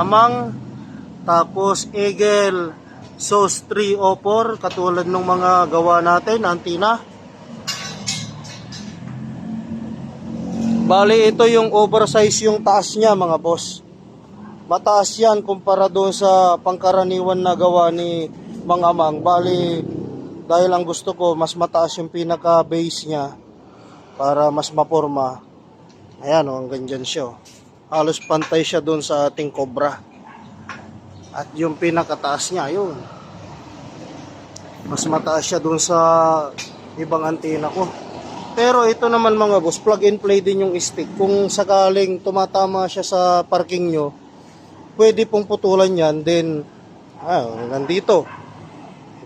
Amang, tapos Eagle SOS 304 katulad ng mga gawa natin, antina. Bali ito yung oversize yung taas niya mga boss. Mataas yan kumpara doon sa pangkaraniwan na gawa ni Mang Amang. Bali dahil ang gusto ko mas mataas yung pinaka base niya para mas maporma. Ayan o, hanggang dyan siya. Halos pantay siya doon sa ating Cobra. At yung pinakataas niya, yun. Mas mataas siya doon sa ibang antena ko. Pero ito naman mga boss, plug and play din yung stick. Kung sakaling tumatama siya sa parking nyo, pwede pong putulan yan. Then, nandito.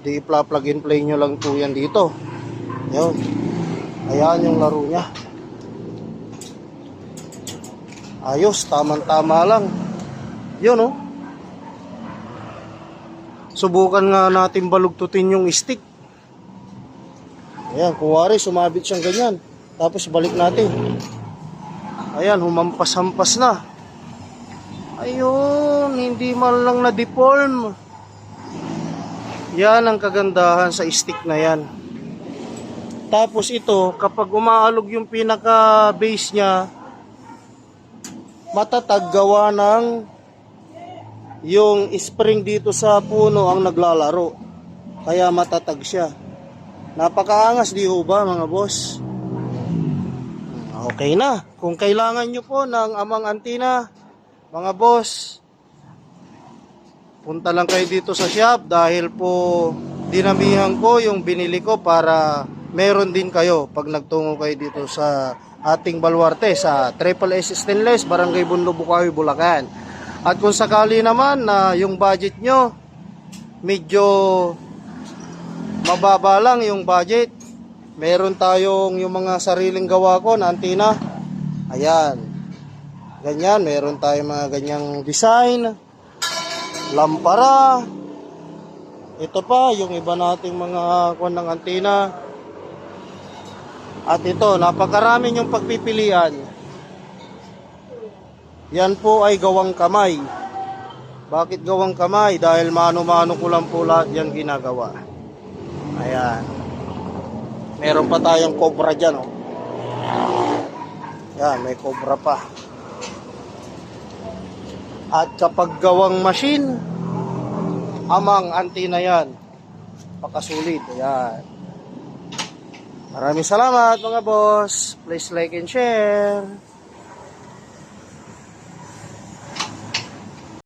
Hindi plug and play nyo lang po yan dito. Yun. Ayan yung laro niya. Ayos, tamang-tama lang. Yun oh. Subukan nga natin balugtutin yung stick. Ayan, kuwari sumabit siyang ganyan. Tapos balik natin. Ayan, humampas-hampas na. Ayun, hindi man lang na-deform. Yan ang kagandahan sa stick na yan. Tapos ito, kapag umaalog yung pinaka-base niya, matatag gawa ng yung spring dito sa puno ang naglalaro. Kaya matatag siya. Napakaangas di ho ba mga boss? Okay na. Kung kailangan nyo po ng Amang antina, mga boss, punta lang kayo dito sa shop dahil po dinamihan ko yung binili ko para meron din kayo pag nagtungo kayo dito sa ating baluarte sa Triple S Stainless, Barangay Bunlo, Bukawi, Bulacan. At kung sakali naman na yung budget nyo medyo mababa lang yung budget, meron tayong yung mga sariling gawa ko na antina. Ayan, ganyan, meron tayong mga ganyang design, lampara. Ito pa yung iba nating mga kuwan ng antina. At ito, napakarami yung pagpipilian. Yan po ay gawang kamay. Bakit gawang kamay? Dahil mano-mano ko lang po lahat yan ginagawa. Ayan. Meron pa tayong Cobra dyan, oh. Yan, may Cobra pa. At kapag gawang machine, Amang antina yan. Pakasulit. Ayan. Maraming salamat mga boss. Please like and share.